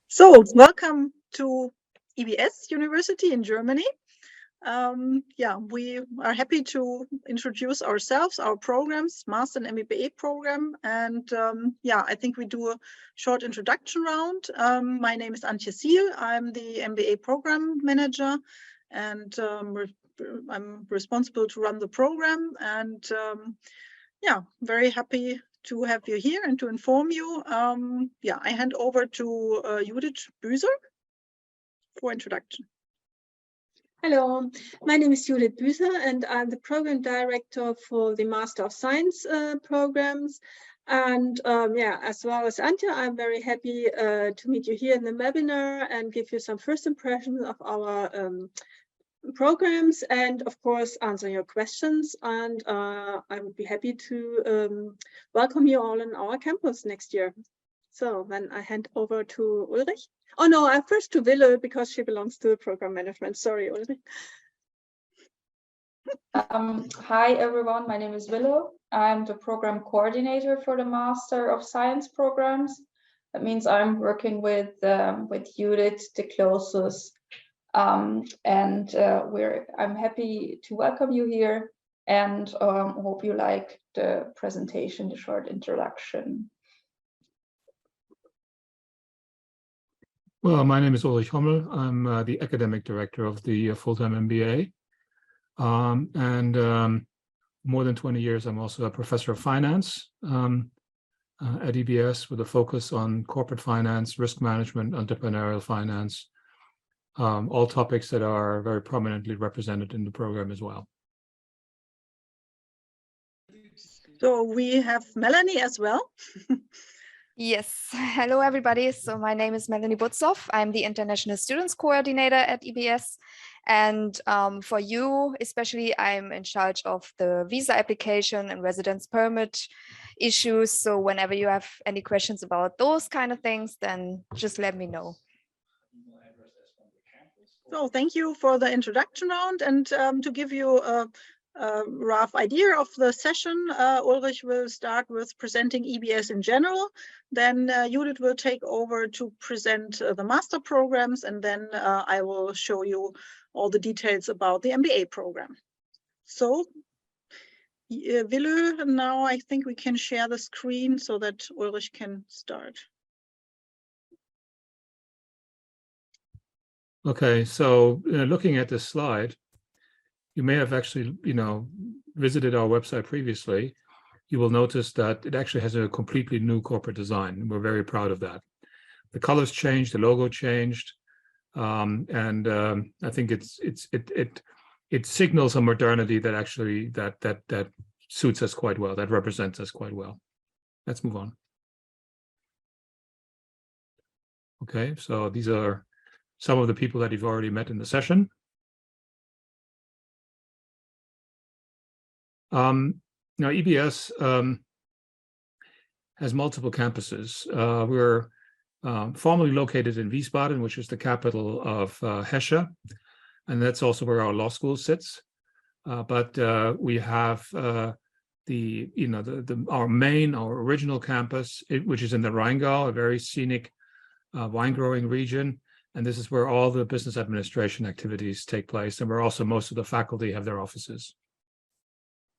So, welcome to EBS University in Germany. We are happy to introduce ourselves, our programs, Master and MBA program. And I think we do a short introduction round. My name is Antje Siel. I'm the MBA program manager, and I'm responsible to run the program. And very happy to have you here and to inform you. I hand over to Judith Büser for introduction. Hello, my name is Judith Büser and I'm the program director for the Master of Science programs. And as well as Antje, I'm very happy to meet you here in the webinar and give you some first impressions of our programs and of course answer your questions. And I would be happy to welcome you all in our campus next year. So then I hand over to Ulrich. Oh no, first to Wille because she belongs to program management. Sorry, Ulrich. Hi everyone, my name is Willow. I'm the program coordinator for the Master of Science programs. That means I'm working with Judith the closest, I'm happy to welcome you here and hope you like the presentation, the short introduction. Well, my name is Ulrich Hommel. I'm the academic director of the full-time MBA. More than 20 years, I'm also a professor of finance at EBS with a focus on corporate finance, risk management, entrepreneurial finance, all topics that are very prominently represented in the program as well. So we have Melanie as well. Yes, hello everybody. So my name is Melanie Butzloff. I'm the International Students Coordinator at EBS. And for you, especially, I'm in charge of the visa application and residence permit issues. So whenever you have any questions about those kind of things, then just let me know. So thank you for the introduction round, and to give you a rough idea of the session, Ulrich will start with presenting EBS in general. Then Judith will take over to present the master programs, and then I will show you all the details about the MBA program. So, Wille, now I think we can share the screen so that Ulrich can start. Okay, so looking at this slide, you may have actually, visited our website previously. You will notice that it actually has a completely new corporate design, and we're very proud of that. The colors changed, the logo changed, and I think it signals a modernity that actually that suits us quite well, that represents us quite well. Let's move on. Okay, so these are some of the people that you've already met in the session. Now, EBS has multiple campuses. We're formerly located in Wiesbaden, which is the capital of Hesse, and that's also where our law school sits. But we have our original campus, which is in the Rheingau, a very scenic wine growing region. And this is where all the business administration activities take place. And where also most of the faculty have their offices.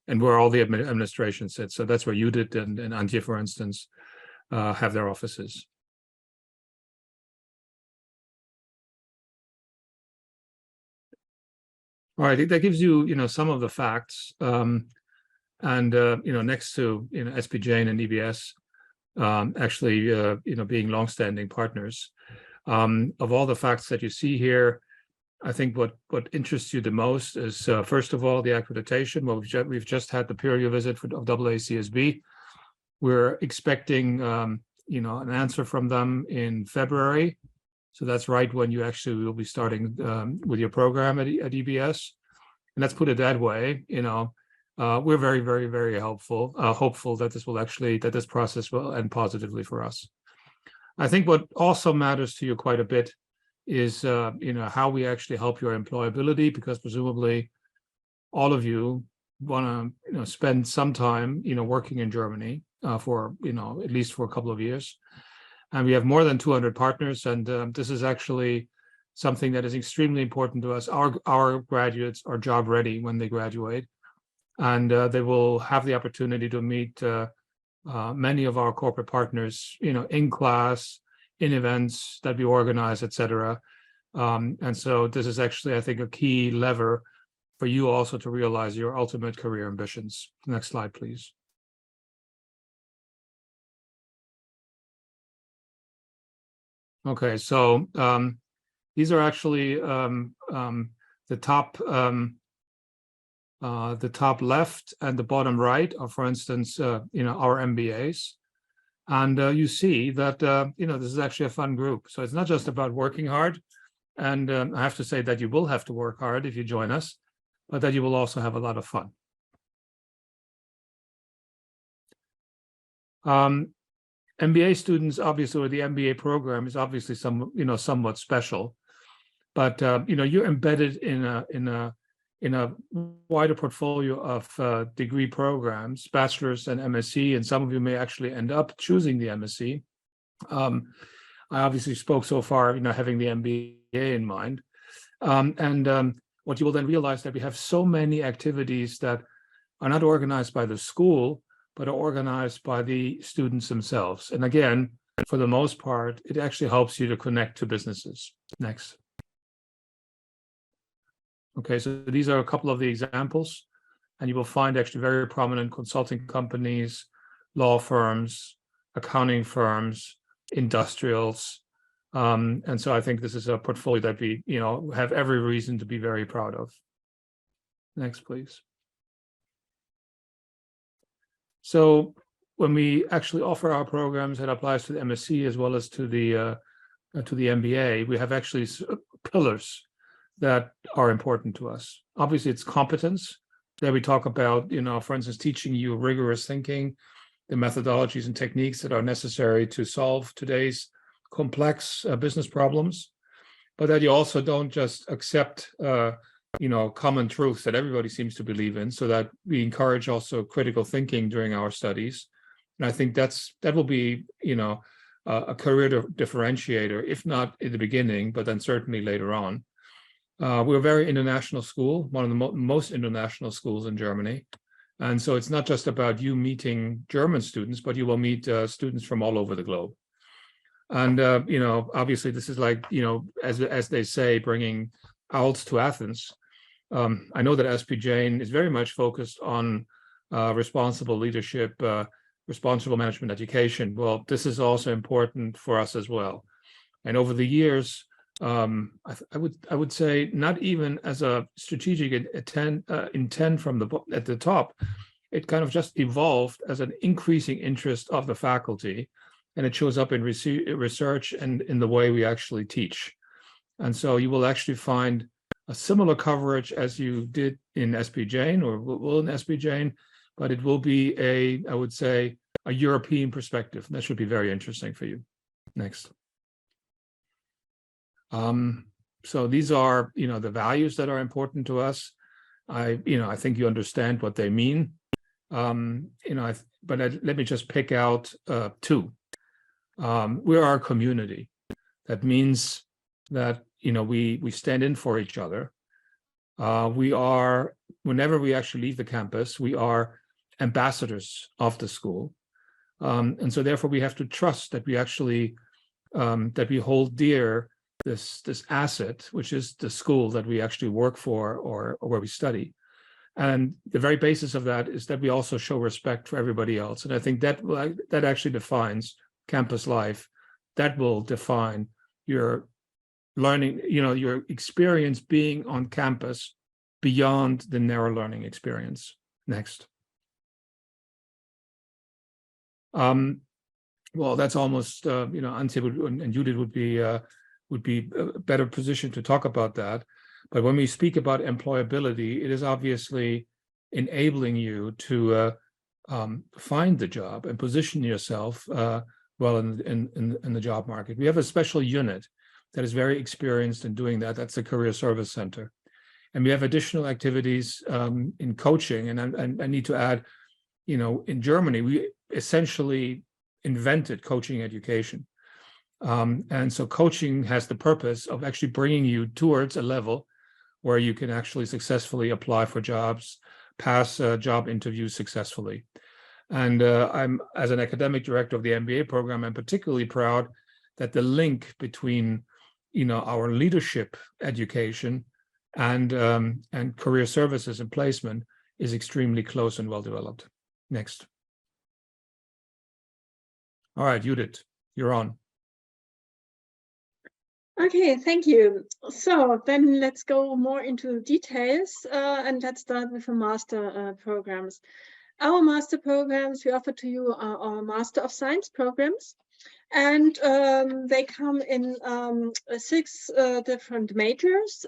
And where all the administration sits. So that's where Judith and Antje, for instance, have their offices. All right, that gives you, some of the facts. Next to, SP Jain and EBS, being longstanding partners. Of all the facts that you see here, I think what interests you the most is, first of all, the accreditation. Well, we've just had the peer review visit of AACSB. We're expecting, an answer from them in February. So that's right when you actually will be starting with your program at EBS. And let's put it that way, we're very, very, very hopeful that this process will end positively for us. I think what also matters to you quite a bit is, how we actually help your employability, because presumably all of you want to, spend some time, working in Germany for, at least for a couple of years. And we have more than 200 partners, and this is actually something that is extremely important to us. Our graduates are job ready when they graduate, and they will have the opportunity to meet many of our corporate partners, in class, in events that we organize, etc. And so this is actually, I think, a key lever for you also to realize your ultimate career ambitions. Next slide, please. Okay, so these are actually the top left and the bottom right are, for instance, our MBAs. And you see that, this is actually a fun group. So it's not just about working hard. And I have to say that you will have to work hard if you join us, but that you will also have a lot of fun. MBA students, obviously, or the MBA program is obviously somewhat special, but you're embedded in a wider portfolio of degree programs, bachelor's and MSc, and some of you may actually end up choosing the MSc. I obviously spoke so far, having the MBA in mind, and what you will then realize that we have so many activities that are not organized by the school, but are organized by the students themselves. And again, for the most part, it actually helps you to connect to businesses. Next. Okay, so these are a couple of the examples, and you will find actually very prominent consulting companies, law firms, accounting firms, industrials. And so I think this is a portfolio that we, have every reason to be very proud of. Next, please. So when we actually offer our programs, that applies to the MSc as well as to the MBA, we have actually pillars that are important to us. Obviously, it's competence that we talk about, for instance, teaching you rigorous thinking, the methodologies and techniques that are necessary to solve today's complex business problems, but that you also don't just accept common truths that everybody seems to believe in, so that we encourage also critical thinking during our studies. And I think that will be, a career differentiator, if not in the beginning, but then certainly later on. We're a very international school, one of the most international schools in Germany. And so it's not just about you meeting German students, but you will meet students from all over the globe. And, obviously this is like, as they say, bringing owls to Athens. I know that SP Jain is very much focused on responsible leadership, responsible management education. Well, this is also important for us as well. And over the years, I would say not even as a strategic intent from at the top, it kind of just evolved as an increasing interest of the faculty, and it shows up in research and in the way we actually teach. And so you will actually find a similar coverage as you did in SP Jain, or will in SP Jain, but it will be I would say, a European perspective. That should be very interesting for you. Next. So these are, the values that are important to us. I think you understand what they mean. But let me just pick out two. We are a community. That means that, we stand in for each other. We are, whenever we actually leave the campus, we are ambassadors of the school. And so therefore we have to trust that we actually, that we hold dear this asset, which is the school that we actually work for or where we study. And the very basis of that is that we also show respect for everybody else. And I think that actually defines campus life. That will define your learning, your experience being on campus beyond the narrow learning experience. Next. Well, that's almost, Antje and Judith would be a better position to talk about that. But when we speak about employability, it is obviously enabling you to find the job and position yourself well in the job market. We have a special unit that is very experienced in doing that. That's the Career Service Center. And we have additional activities in coaching. And I need to add, in Germany, we essentially invented coaching education. And so coaching has the purpose of actually bringing you towards a level where you can actually successfully apply for jobs, pass job interviews successfully. And I'm, as an academic director of the MBA program, I'm particularly proud that the link between, our leadership education and career services and placement is extremely close and well developed. Next. All right, Judith, you're on. Okay, thank you. So then let's go more into details and let's start with the master programs. Our master programs we offer to you are our Master of Science programs, and they come in 6 different majors.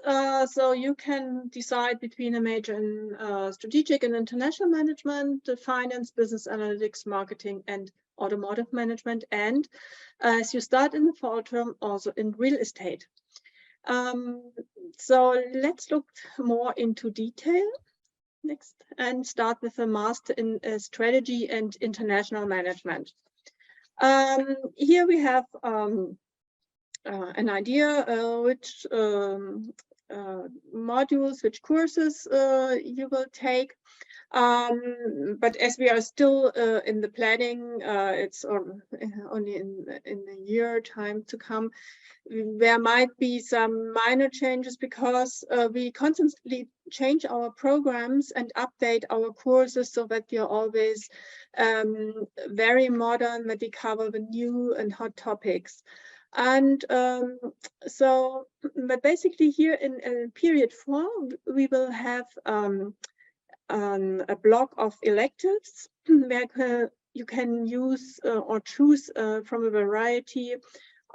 So you can decide between a major in strategic and international management, finance, business analytics, marketing, and automotive management, and as you start in the fall term, also in real estate. So let's look more into detail. Next, and start with a master in strategy and international management. Here we have an idea which modules, which courses you will take. But as we are still in the planning, it's only in a year time to come. There might be some minor changes because we constantly change our programs and update our courses so that we are always very modern, that we cover the new and hot topics. And but basically here in period 4, we will have a block of electives where you can use or choose from a variety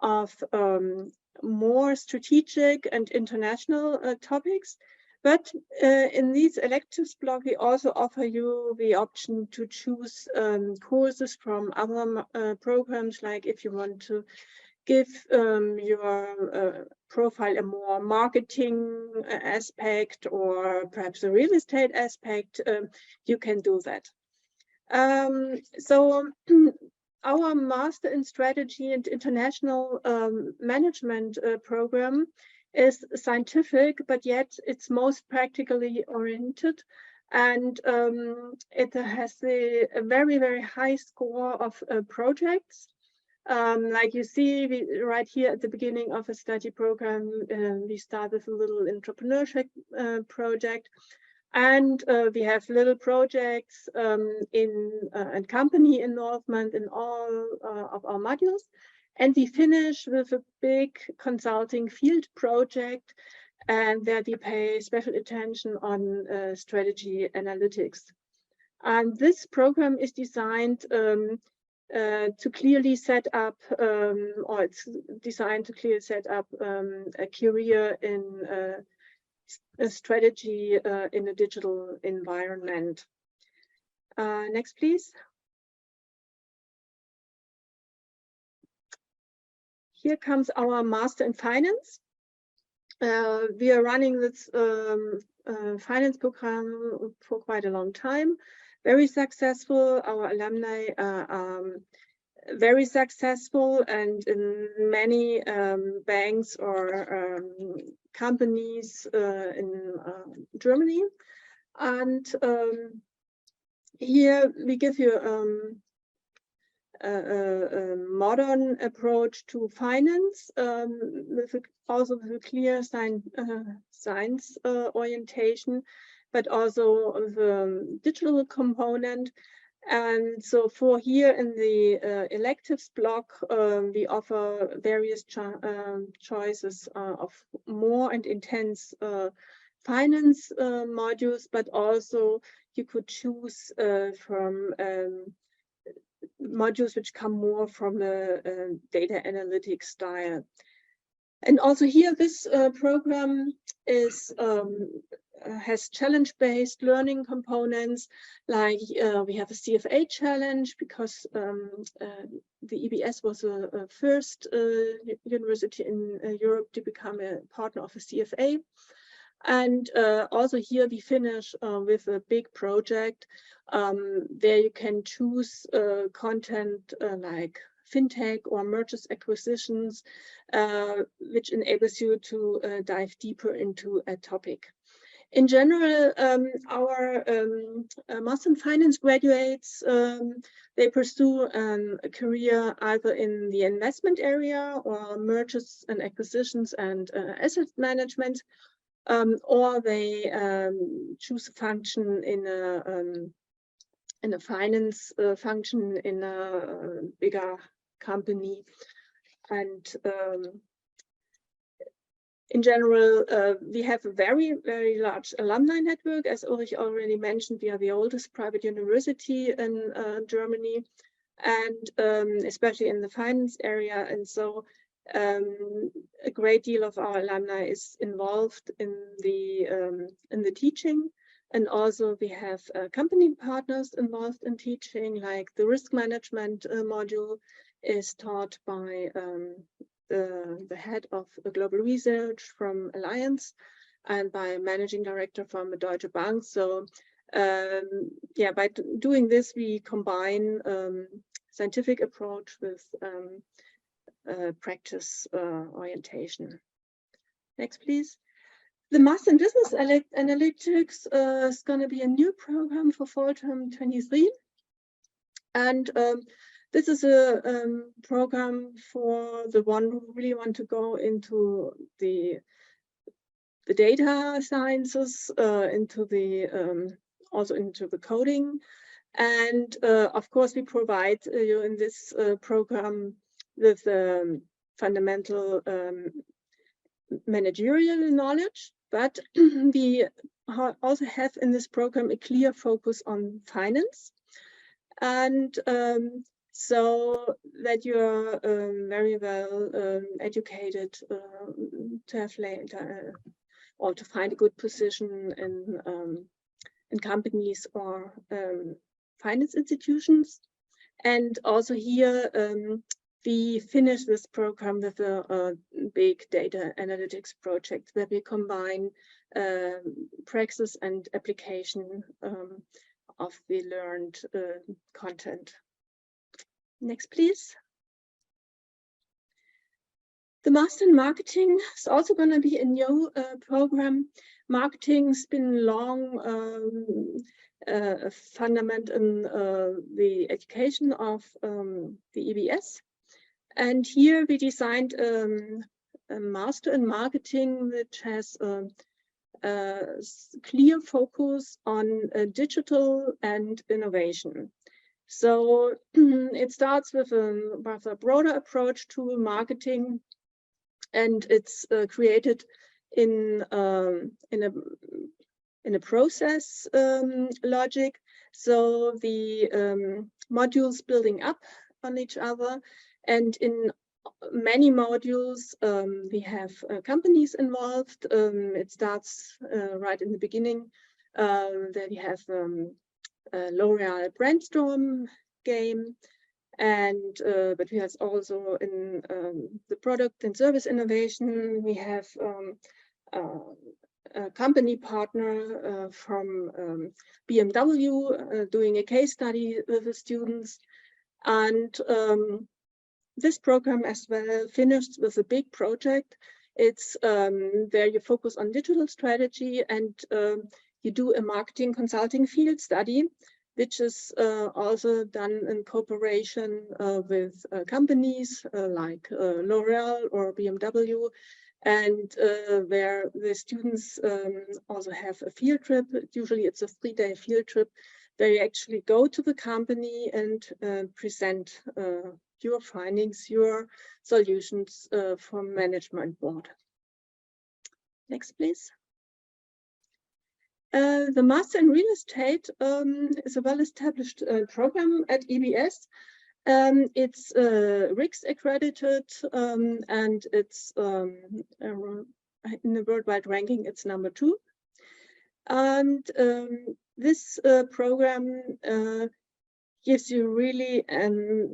of more strategic and international topics. But in these electives block, we also offer you the option to choose courses from other programs, like if you want to give your profile a more marketing aspect or perhaps a real estate aspect, you can do that. So our Master in Strategy and International Management program is scientific, but yet it's most practically oriented, and it has a very, very high score of projects. Like you see, right here at the beginning of a study program, we start with a little entrepreneurship project, and we have little projects in and company involvement in all of our modules. And we finish with a big consulting field project, and there we pay special attention on strategy analytics. And this program is designed to clearly set up, or it's designed to clearly set up a career in a strategy in a digital environment. Next, please. Here comes our Master in Finance. We are running this finance program for quite a long time. Very successful. Our alumni are very successful, and in many banks or companies in Germany. And here we give you a modern approach to finance, also with a clear science orientation, but also the digital component. And so for here in the electives block, we offer various choices of more and intense finance modules, but also you could choose from modules which come more from the data analytics style. And also here, this program is has challenge-based learning components, like we have a CFA challenge, because the EBS was a first university in Europe to become a partner of a CFA. And also here we finish with a big project. There you can choose content like fintech or mergers acquisitions, which enables you to dive deeper into a topic. In general, our Master in Finance graduates, they pursue a career either in the investment area or mergers and acquisitions and asset management, or they choose a function in a finance function in a bigger company. And in general, we have a very, very large alumni network. As Ulrich already mentioned, we are the oldest private university in Germany, and especially in the finance area. And so a great deal of our alumni is involved in the teaching. And also we have company partners involved in teaching, like the risk management module is taught by the head of global research from Allianz and by managing director from the Deutsche Bank. So yeah, by doing this, we combine scientific approach with practice orientation. Next, please. The Master in Business Analytics is going to be a new program for fall term 23. And this is a program for the one who really want to go into the data sciences, into the also into the coding. And of course, we provide you in this program with fundamental managerial knowledge, but we also have in this program a clear focus on finance. And so that you're very well educated to have later or to find a good position in companies or finance institutions. And also here we finish this program with a big data analytics project where we combine praxis and application of the learned content. Next, please. The Master in Marketing is also going to be a new program. Marketing's been long a fundament in the education of the EBS. And here we designed a Master in Marketing which has a clear focus on digital and innovation. So it starts with a broader approach to marketing, and it's created in a process logic. So the modules building up on each other, and in many modules we have companies involved. It starts right in the beginning. Then we have L'Oreal Brandstorm game, and but we have also in the product and service innovation, we have a company partner from BMW doing a case study with the students. And this program as well finished with a big project. It's where you focus on digital strategy, and you do a marketing consulting field study, which is also done in cooperation with companies like L'Oreal or BMW, and where the students also have a field trip. Usually it's a 3-day field trip where you actually go to the company and present your findings, your solutions for management board. Next, please. The Master in Real Estate is a well-established program at EBS. It's RICS accredited, and it's in the worldwide ranking, it's #2. And this program gives you really a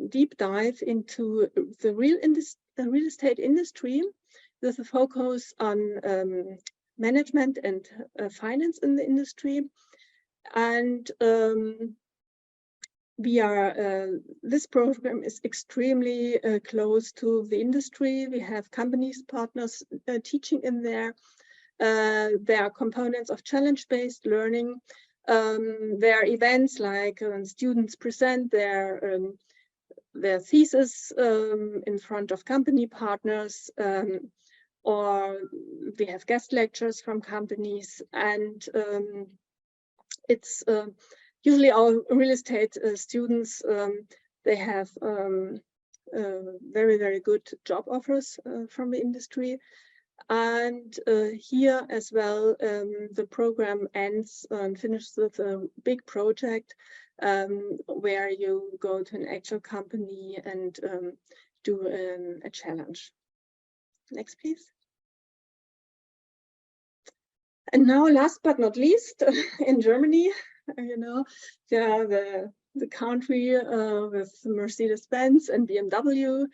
deep dive into the real estate industry with a focus on management and finance in the industry. And this program is extremely close to the industry. We have companies, partners teaching in there. There are components of challenge-based learning. There are events like students present their thesis in front of company partners, or we have guest lectures from companies, and it's usually our real estate students, they have very, very good job offers from the industry. And here as well, the program ends and finishes with a big project where you go to an actual company and do a challenge. Next, please. And now, last but not least, in Germany, you know, the country with Mercedes-Benz and BMW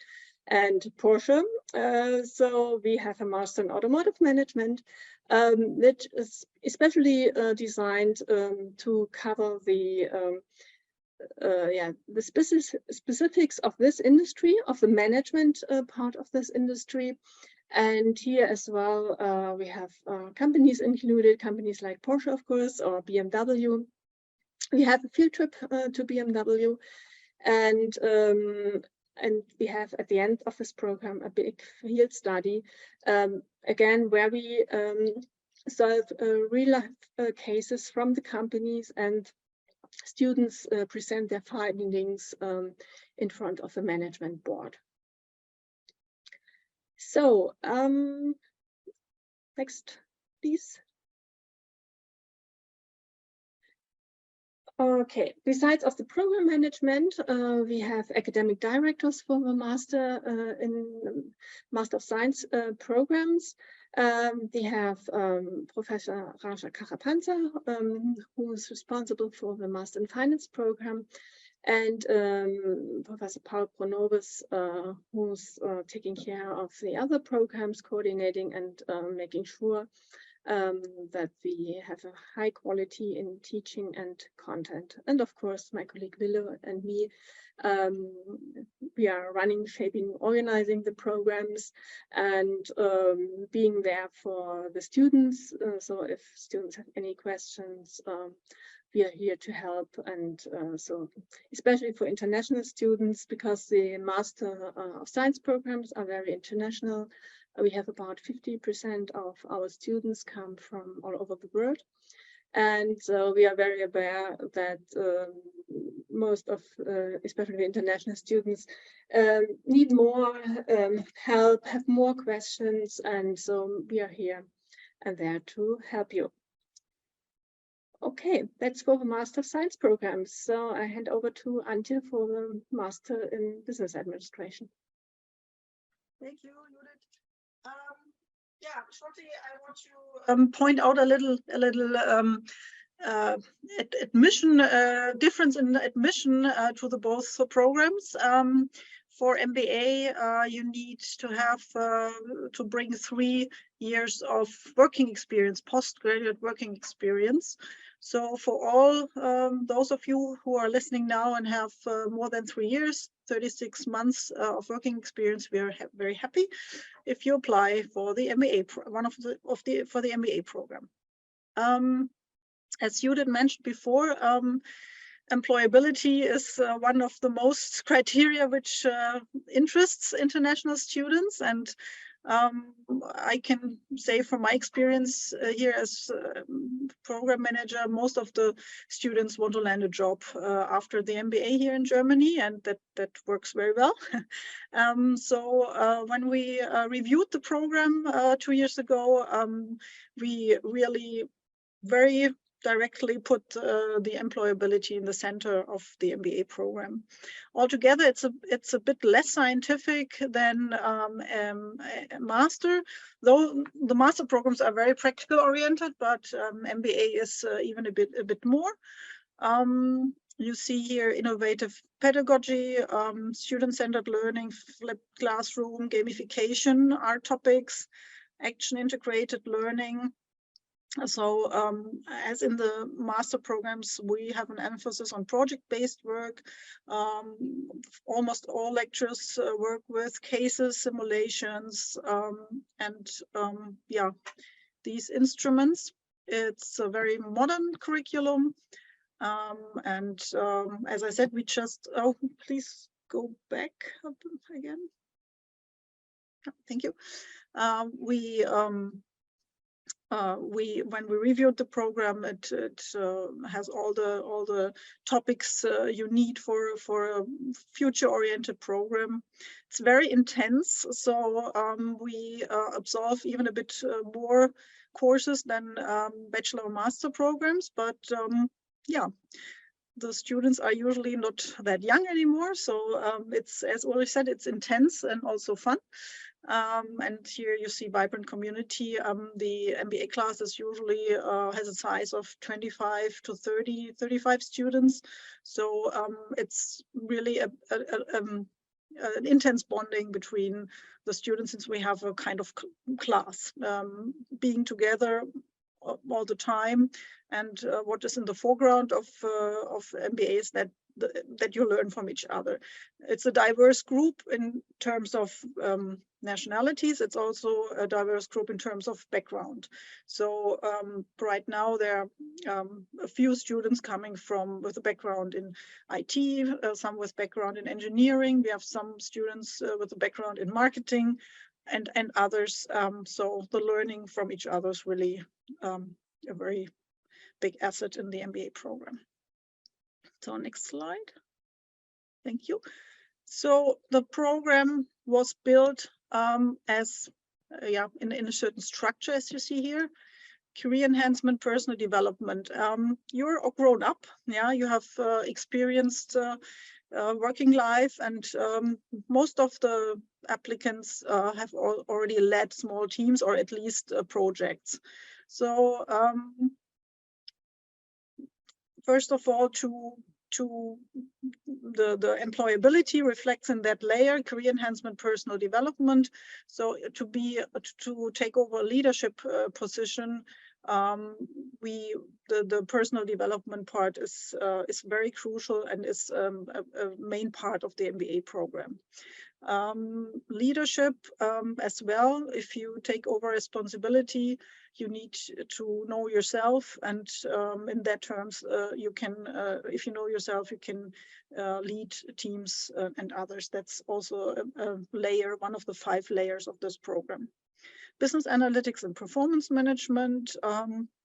and Porsche. So we have a master in automotive management, which is especially designed to cover the specifics of this industry, of the management part of this industry. And here as well, we have companies included, companies like Porsche, of course, or BMW. We have a field trip to BMW, and we have at the end of this program a big field study, again, where we solve real life cases from the companies, and students present their findings in front of the management board. So, next, please. Okay, besides of the program management, we have academic directors for the Master in Master of Science programs. We have Professor Raja Karapansa, who is responsible for the Master in Finance program, and Professor Paul Pronovis, who's taking care of the other programs, coordinating and making sure that we have a high quality in teaching and content. And of course, my colleague Willow and me, we are running, shaping, organizing the programs, and being there for the students. So if students have any questions, we are here to help. And so especially for international students, because the Master of Science programs are very international. We have about 50% of our students come from all over the world. And so we are very aware that most of, especially the international students, need more help, have more questions. And so we are here and there to help you. Okay, that's for the Master of Science programs. So I hand over to Antje for the Master in Business Administration. Thank you, Judith. Yeah, shortly, I want to point out a little admission difference in admission to the both programs. For MBA, you need to have to bring 3 years of working experience, postgraduate working experience. So for all those of you who are listening now and have more than 3 years, 36 months of working experience, we are very happy if you apply for the MBA, for the MBA program. As Judith mentioned before, employability is one of the most criteria which interests international students, and I can say from my experience here as program manager, most of the students want to land a job after the MBA here in Germany, and that works very well. So when we reviewed the program 2 years ago, we really very directly put the employability in the center of the MBA program. Altogether, it's a bit less scientific than a master, though the master programs are very practical oriented, but MBA is even a bit more. You see here innovative pedagogy, student-centered learning, flipped classroom, gamification are topics, action integrated learning. So as in the master programs, we have an emphasis on project-based work. Almost all lectures work with cases, simulations, and yeah, these instruments. It's a very modern curriculum. And as I said, we just, oh, please go back up again. Thank you. When we reviewed the program, it has all the topics you need for a future-oriented program. It's very intense, so we absolve even a bit more courses than bachelor or master programs, but yeah, the students are usually not that young anymore, so it's, as Ulrich said, it's intense and also fun. And here you see vibrant community. The MBA classes usually has a size of 25 to 35 students. So it's really an intense bonding between the students, since we have a kind of class being together all the time. And what is in the foreground of MBA is that you learn from each other. It's a diverse group in terms of nationalities. It's also a diverse group in terms of background. So right now there are a few students coming with a background in IT, some with background in engineering. We have some students with a background in marketing and others. So the learning from each other is really a very big asset in the MBA program. So next slide. Thank you. So the program was built as in a certain structure, as you see here. Career enhancement, personal development. You're all grown up, yeah. You have experienced working life, and most of the applicants have already led small teams or at least projects. So first of all, the employability reflects in that layer, career enhancement, personal development. So to take over a leadership position, the personal development part is very crucial and is a main part of the MBA program. Leadership as well. If you take over responsibility, you need to know yourself, and in that terms, you can, if you know yourself, you can lead teams and others. That's also a layer, one of the 5 layers of this program. Business analytics and performance management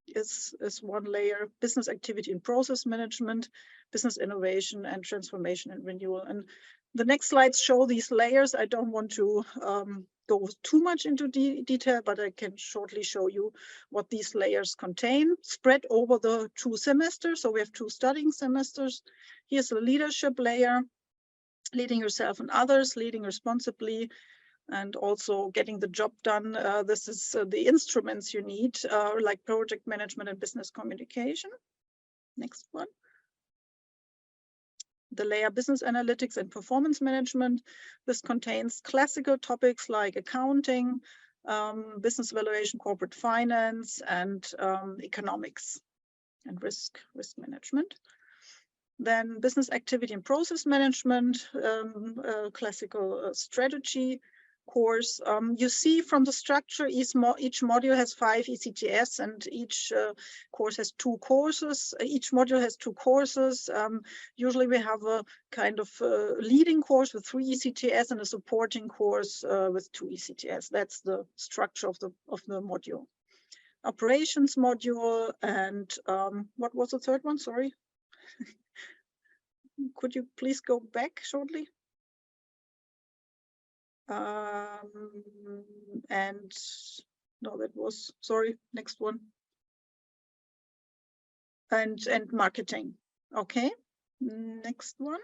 is one layer. Business activity and process management, business innovation and transformation and renewal. And the next slides show these layers. I don't want to go too much into detail, but I can shortly show you what these layers contain, spread over the 2 semesters. So we have 2 studying semesters. Here's the leadership layer, leading yourself and others, leading responsibly, and also getting the job done. This is the instruments you need, like project management and business communication. Next one. The layer business analytics and performance management. This contains classical topics like accounting, business evaluation, corporate finance, and economics and risk management. Then business activity and process management, classical strategy course. You see from the structure, each module has 5 ECTS, and each course has 2 courses. Each module has 2 courses. Usually we have a kind of leading course with 3 ECTS and a supporting course with 2 ECTS. That's the structure of the module. Operations module, and what was the third one? Sorry. Could you please go back shortly? And no, that was, sorry, next one. And marketing. Okay, next one.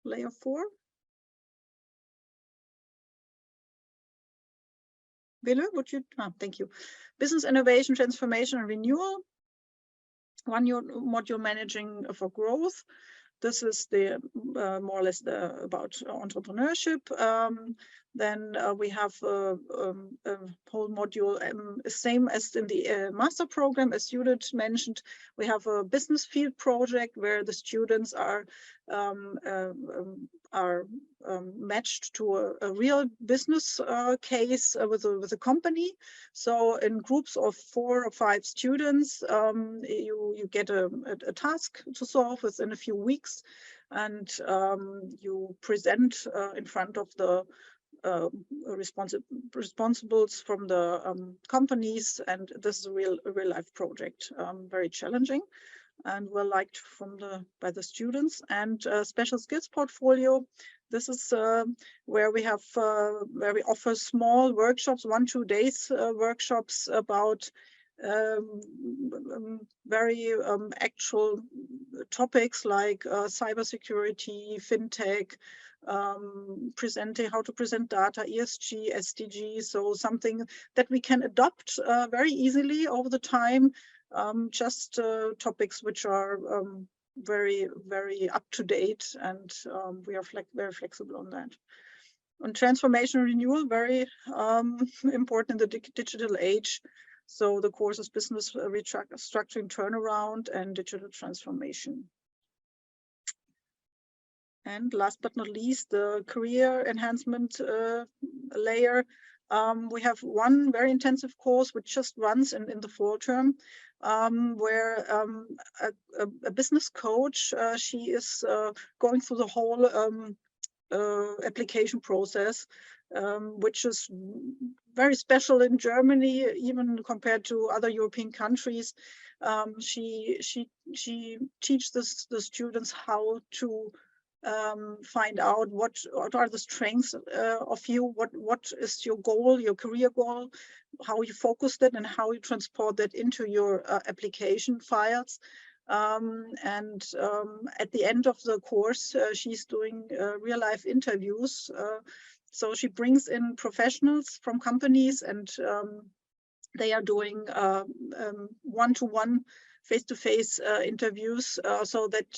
Layer 4. Wille, would you? Thank you. Business innovation, transformation, and renewal. One module managing for growth. This is the more or less about entrepreneurship. Then we have a whole module, same as in the master program, as Judith mentioned. We have a business field project where the students are matched to a real business case with a company. So in groups of 4 or 5 students, you get a task to solve within a few weeks, and you present in front of the responsibles from the companies, and this is a real life project, very challenging and well liked by the students. And special skills portfolio, this is where we offer small workshops, 1-2 days workshops about very actual topics like cybersecurity, fintech, how to present data, ESG, SDG, so something that we can adopt very easily over the time, just topics which are very, very up to date, and we are very flexible on that. On transformation renewal, very important in the digital age. So the course is business restructuring, turnaround, and digital transformation. And last but not least, the career enhancement layer. We have one very intensive course which just runs in the fall term, where a business coach, she is going through the whole application process, which is very special in Germany, even compared to other European countries. She teaches the students how to find out what are the strengths of you, what is your goal, your career goal, how you focus that, and how you transport that into your application files. And at the end of the course, she's doing real life interviews. So she brings in professionals from companies, and they are doing one-to-one, face-to-face interviews, so that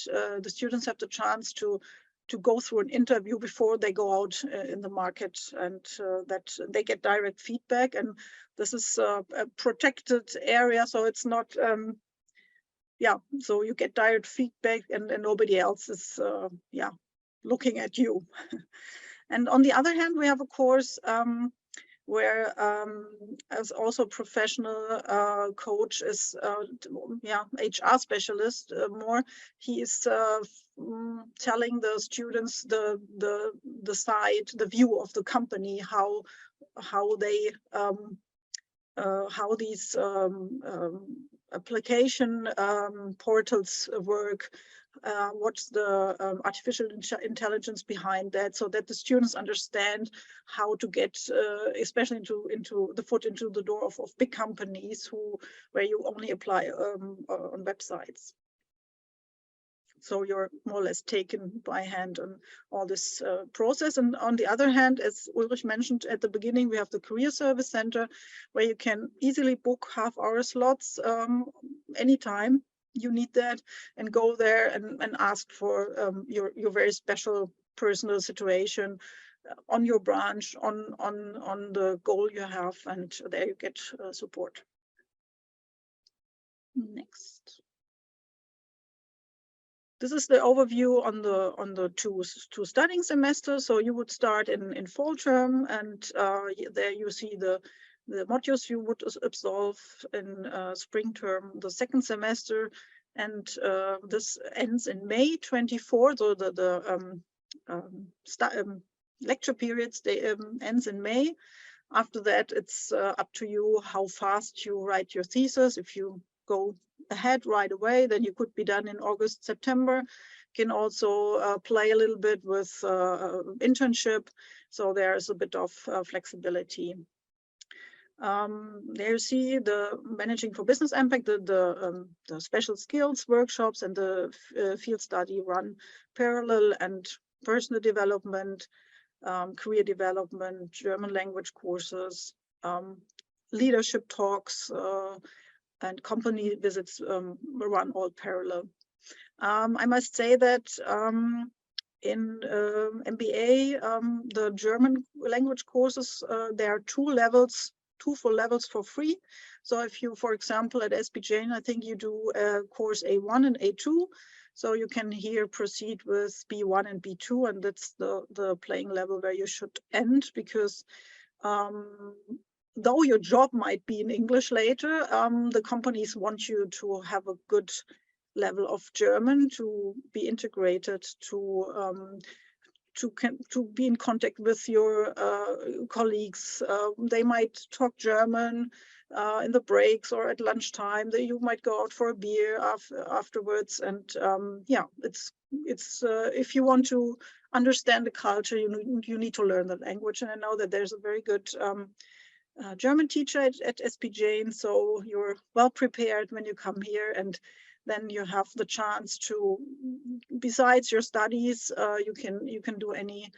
the students have the chance to go through an interview before they go out in the market, and that they get direct feedback. And this is a protected area, so it's not, so you get direct feedback, and nobody else is, looking at you. And on the other hand, we have a course where as also professional coach is HR specialist more. He is telling the students the side, the view of the company, how they how these application portals work, what's the artificial intelligence behind that, so that the students understand how to get especially into the door of big companies where you only apply on websites. So you're more or less taken by hand on all this process. And on the other hand, as Ulrich mentioned at the beginning, we have the Career Service Center, where you can easily book half-hour slots anytime you need that, and go there and ask for your very special personal situation on your branch, on the goal you have, and there you get support. Next. This is the overview on the two studying semesters. So you would start in fall term, and there you see the modules you would absolve in spring term, the second semester, and this ends in May 24. So the lecture periods ends in May. After that, it's up to you how fast you write your thesis. If you go ahead right away, then you could be done in August, September. You can also play a little bit with internship, so there's a bit of flexibility. There you see the managing for business impact, the special skills workshops and the field study run parallel, and personal development, career development, German language courses, leadership talks, and company visits run all parallel. I must say that in MBA, the German language courses, there are two full levels for free. So if you, for example, at SPJ, I think you do course A1 and A2. So you can here proceed with B1 and B2, and that's the playing level where you should end, because though your job might be in English later, the companies want you to have a good level of German to be integrated, to be in contact with your colleagues. They might talk German in the breaks or at lunchtime. You might go out for a beer afterwards. And yeah, it's if you want to understand the culture, you need to learn the language. And I know that there's a very good German teacher at SPJ, so you're well prepared when you come here, and then you have the chance to, besides your studies, you can do any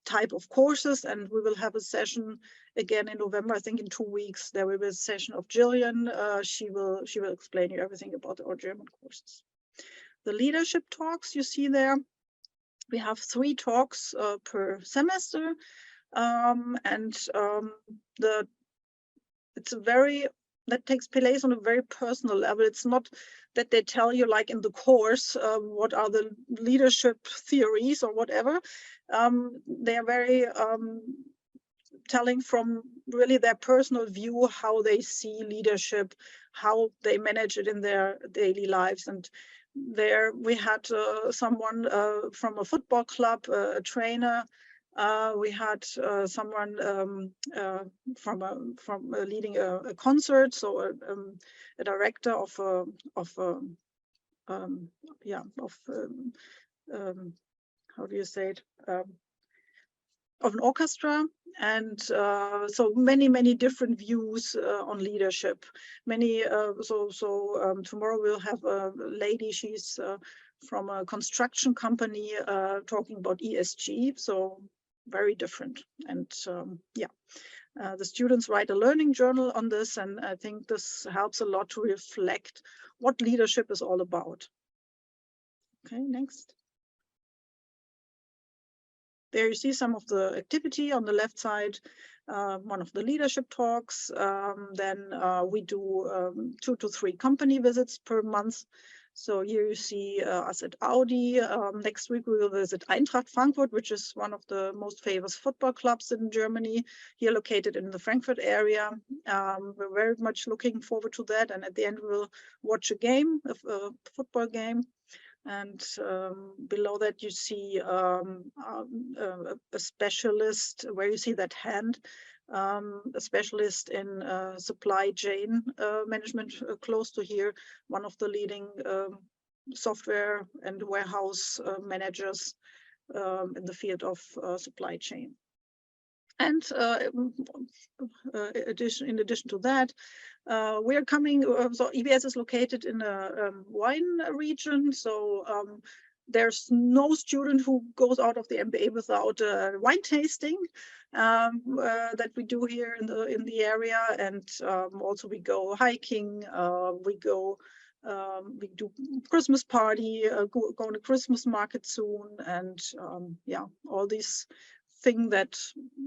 type of courses. And we will have a session again in November. I think in 2 weeks there will be a session of Jillian. She will explain you everything about our German courses. The leadership talks you see there, we have 3 talks per semester. That takes place on a very personal level. It's not that they tell you, like in the course, what are the leadership theories or whatever. They are very telling from really their personal view how they see leadership, how they manage it in their daily lives. And there we had someone from a football club, a trainer. We had someone from leading a concert, so a director of how do you say it, of an orchestra. And so many different views on leadership. Tomorrow we'll have a lady, she's from a construction company talking about ESG, so very different. And the students write a learning journal on this, and I think this helps a lot to reflect what leadership is all about. Okay, next. There you see some of the activity on the left side, one of the leadership talks. Then we do 2 to 3 company visits per month. So here you see us at Audi. Next week we will visit Eintracht Frankfurt, which is one of the most famous football clubs in Germany, here located in the Frankfurt area. We're very much looking forward to that. And at the end, we'll watch a game, a football game. And below that, you see a specialist, where you see that hand, a specialist in supply chain management, close to here, one of the leading software and warehouse managers in the field of supply chain. And in addition to that, we are coming, so EBS is located in a wine region, so there's no student who goes out of the MBA without wine tasting that we do here in the area. And also we go hiking, we do Christmas party, going to Christmas market soon, and all these thing that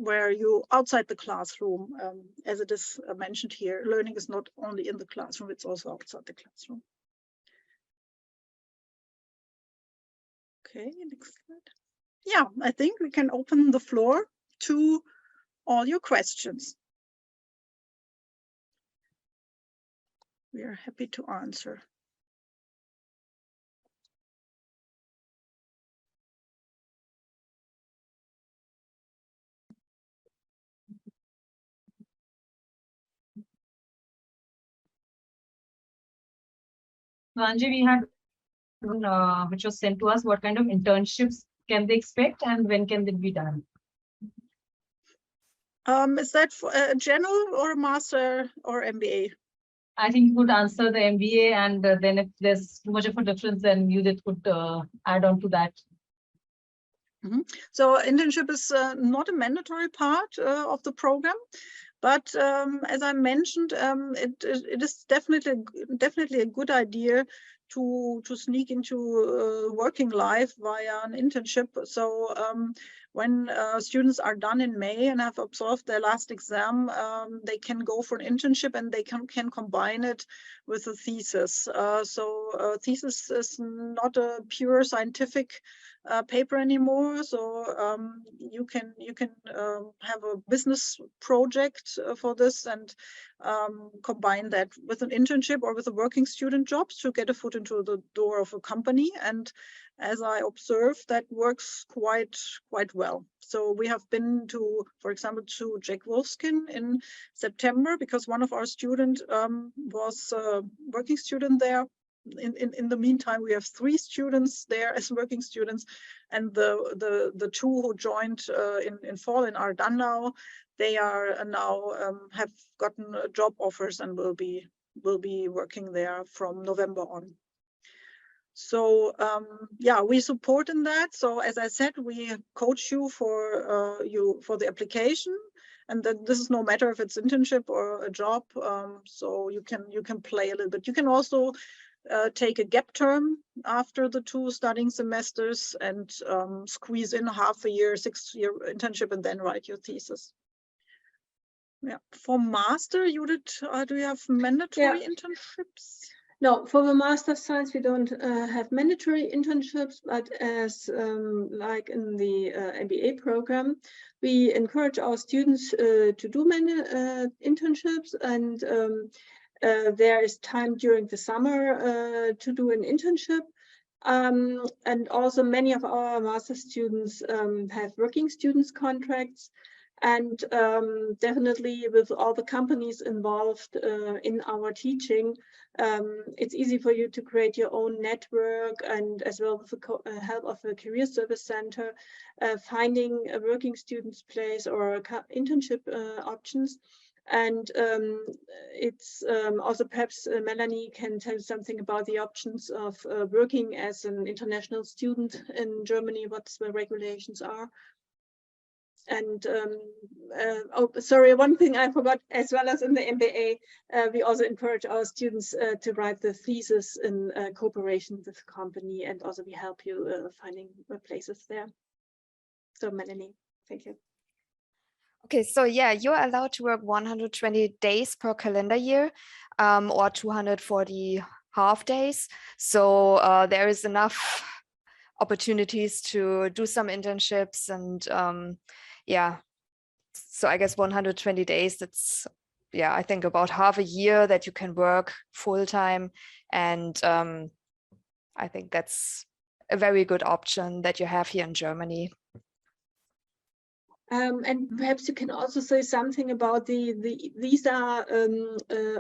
where you outside the classroom, as it is mentioned here, learning is not only in the classroom, it's also outside the classroom. Okay, next slide. Yeah, I think we can open the floor to all your questions. We are happy to answer. Anji, we had which was sent to us. What kind of internships can they expect, and when can they be done? Is that for a general or a master or MBA? I think you could answer the MBA, and then if there's too much of a difference, then you could add on to that. Mm-hmm. So internship is not a mandatory part of the program. But as I mentioned, it is definitely a good idea to sneak into working life via an internship. So when students are done in May and have absolved their last exam, they can go for an internship and they can combine it with a thesis. So thesis is not a pure scientific paper anymore. So you can have a business project for this and combine that with an internship or with a working student jobs to get a foot into the door of a company. And as I observed, that works quite well. So we have been to, for example, to Jack Wolfskin in September because one of our students was a working student there. In the meantime, we have 3 students there as working students, and the 2 who joined in fall and are done now. They are now have gotten job offers and will be working there from November on. So yeah, we support in that. So as I said, we coach you for the application, and then this is no matter if it's internship or a job. So you can play a little bit. You can also take a gap term after the 2 studying semesters and squeeze in half a year, 6-year internship, and then write your thesis. Yeah, for master, Judith, do you have mandatory internships? No, for the Master of Science, we don't have mandatory internships, but as like in the MBA program, we encourage our students to do many internships, and there is time during the summer to do an internship. And also many of our master students have working students contracts. And definitely with all the companies involved in our teaching, it's easy for you to create your own network, and as well with the help of a career service center, finding a working student's place or internship options. And it's also perhaps Melanie can tell something about the options of working as an international student in Germany, what the regulations are. And oh, sorry, one thing I forgot, as well as in the MBA, we also encourage our students to write the thesis in cooperation with the company, and also we help you finding places there. So Melanie, thank you. Okay, so yeah, you're allowed to work 120 days per calendar year, or 240 half days. So there is enough opportunities to do some internships, and yeah, so I guess 120 days, that's, yeah, I think about half a year that you can work full time. And I think that's a very good option that you have here in Germany. And perhaps you can also say something about the visa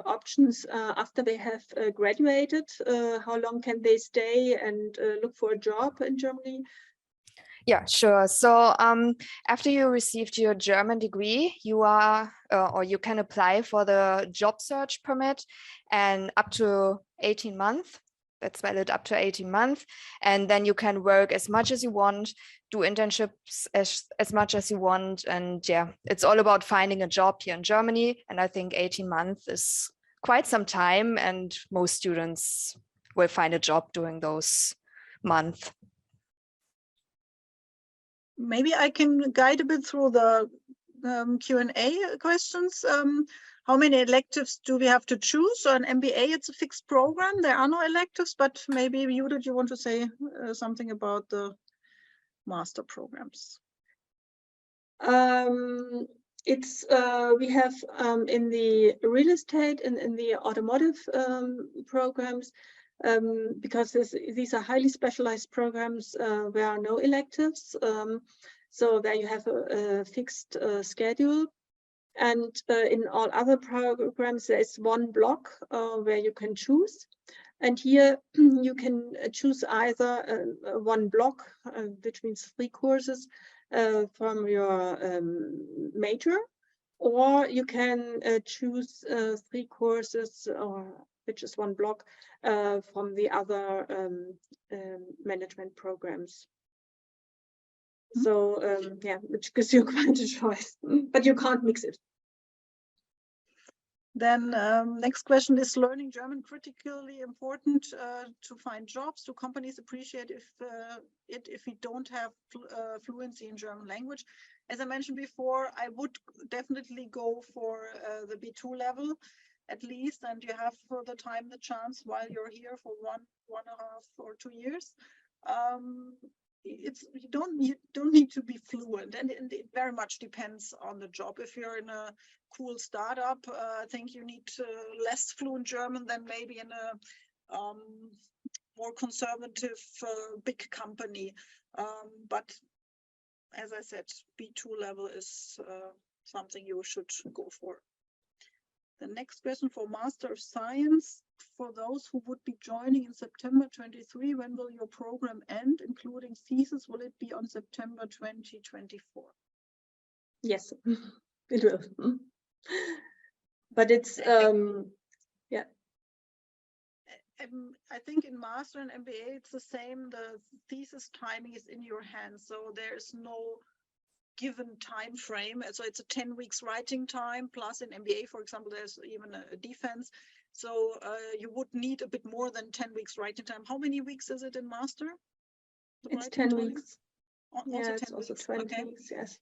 options after they have graduated. How long can they stay and look for a job in Germany? Yeah, sure. So after you received your German degree, you are or you can apply for the job search permit, and up to 18 months. That's valid up to 18 months. And then you can work as much as you want, do internships as much as you want. And yeah, it's all about finding a job here in Germany. And I think 18 months is quite some time, and most students will find a job during those months. Maybe I can guide a bit through the Q&A questions. How many electives do we have to choose? So an MBA, it's a fixed program. There are no electives, but maybe Judith, you want to say something about the master programs? It's we have in the real estate and in the automotive programs, because these are highly specialized programs, there are no electives. So there you have a fixed schedule. And in all other programs, there is one block where you can choose. And here you can choose either one block, which means 3 courses from your major, or you can choose 3 courses, or which is one block from the other management programs. So yeah, which gives you quite a choice, but you can't mix it. Then next question, is learning German critically important to find jobs? Do companies appreciate if we don't have fluency in German language? As I mentioned before, I would definitely go for the B2 level at least, and you have the time, the chance while you're here for 1.5 or 2 years. You don't need to be fluent, and it very much depends on the job. If you're in a cool startup, I think you need less fluent German than maybe in a more conservative big company. But as I said, B2 level is something you should go for. The next question for Master of Science, for those who would be joining in September 23, when will your program end, including thesis? Will it be on September 2024? Yes, it will. But it's, yeah. I think in Master and MBA, it's the same. The thesis timing is in your hands. So there's no given time frame. So it's a 10 weeks writing time, plus in MBA, for example, there's even a defense. So you would need a bit more than 10 weeks writing time. How many weeks is it in Master? It's 10 weeks. Also yeah, 10 it's also weeks. 20 Okay. weeks, yes.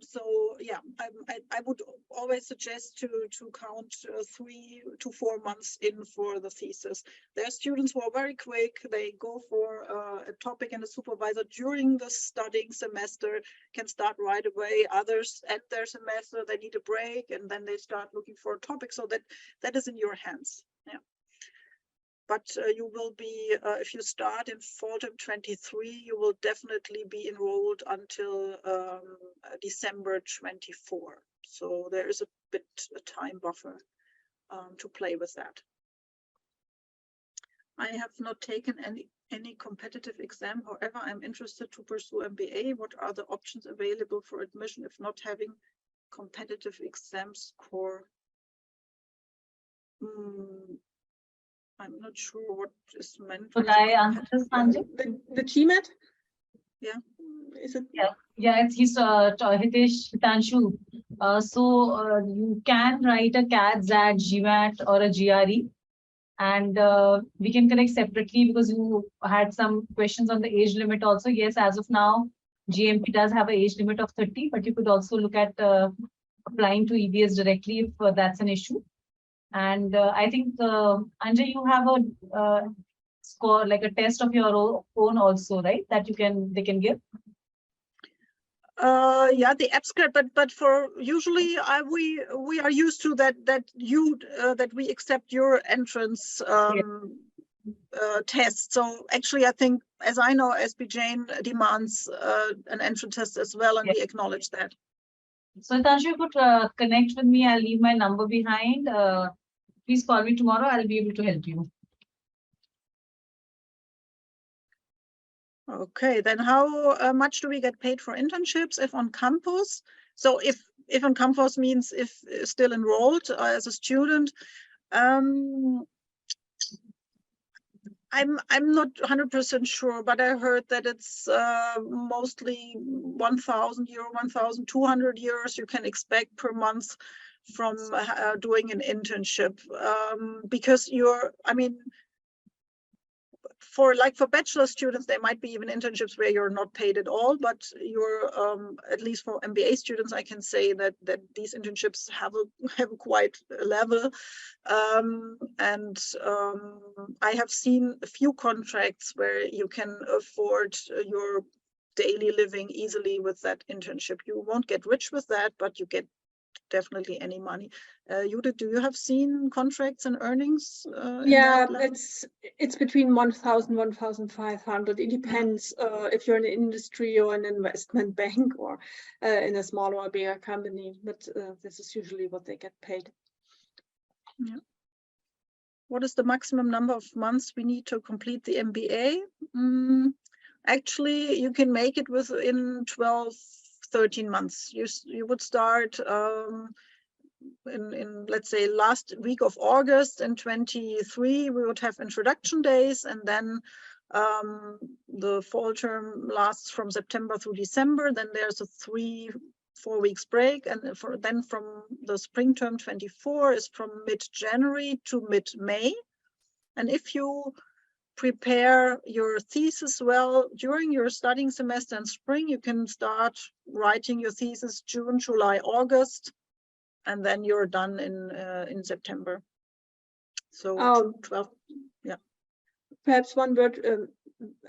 So yeah, I would always suggest to count 3 to 4 months in for the thesis. There are students who are very quick. They go for a topic and a supervisor during the studying semester, can start right away. Others at their semester, they need a break, and then they start looking for a topic. So that is in your hands. Yeah. But you will be, if you start in fall term 23, you will definitely be enrolled until December 24. So there is a time buffer to play with that. I have not taken any competitive exam. However, I'm interested to pursue MBA. What are the options available for admission if not having competitive exam score? I'm not sure what is meant. Could I answer this, Sanjay? The GMAT? Yeah. Is it? Yeah, it's Hitanshu. So you can write a CAT, ZAT, GMAT, or a GRE, and we can connect separately because you had some questions on the age limit also. Yes, as of now, GMP does have an age limit of 30, but you could also look at applying to EBS directly if that's an issue. And I think, Anjay, you have a score, like a test of your own also, right? That they can give. Yeah, the abstract, but for usually we are used to that we accept your entrance test. So actually, I think, as I know, SB Jane demands an entrance test as well, and we acknowledge that. So Hitanshu, you could connect with me. I'll leave my number behind. Please call me tomorrow. I'll be able to help you. Okay, then how much do we get paid for internships if on campus? So if on campus means if still enrolled as a student, I'm not 100% sure, but I heard that it's mostly 1,000 euro, 1,200 euros you can expect per month from doing an internship, because for bachelor students, there might be even internships where you're not paid at all, but you're at least for MBA students, I can say that these internships have a quite level, and I have seen a few contracts where you can afford your daily living easily with that internship. You won't get rich with that, but you get definitely any money. Judith, do you have seen contracts and earnings? Yeah, it's between 1,000, 1,500. It depends if you're in an industry or an investment bank or in a smaller or bigger company, but this is usually what they get paid. Yeah. What is the maximum number of months we need to complete the MBA? Actually, you can make it within 12, 13 months. You would start in let's say last week of August in 23, we would have introduction days, and then the fall term lasts from September through December. Then there's a 3 4 weeks break, and then from the spring term 24 is from mid-January to mid-May. And if you prepare your thesis well during your studying semester in spring, you can start writing your thesis June, July, August, and then you're done in September. So 12, yeah. Perhaps one word,